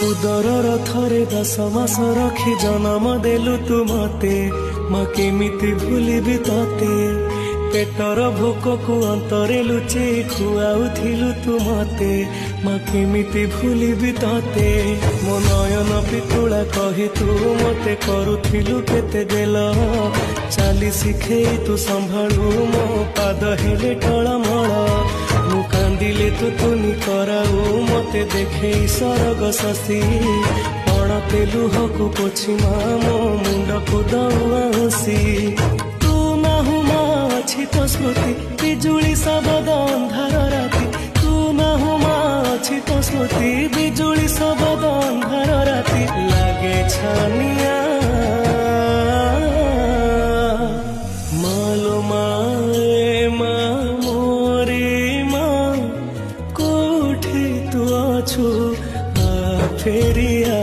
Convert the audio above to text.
उदरर थरे 10 मास रखी जन्म देलु तू मते माँ केमिति भूलिबि तते पेटर भोक को अंतरे लुचे खुआउथिलु तू मते माँ केमिति भूलिबि तते मो नयन पितुला कही तू मते करुथिलु केते गेल चाली शिखेई तू संभाळु मो पाद हेले टळमळ मु कांदिले तू तुनी कराऊ मते देखे सरग शशि पण तेलु हकु पोछि मो मुंड को दौआ हसी तू नाहु मा अछि तो स्मृति बिजुली सबद अंधार राति तू नाहु मा अछि तो स्मृति बिजुली सबद अंधार राति लागे छानिया मालो माए मा मोरे मा कोठे तू अछु आ फेरिया।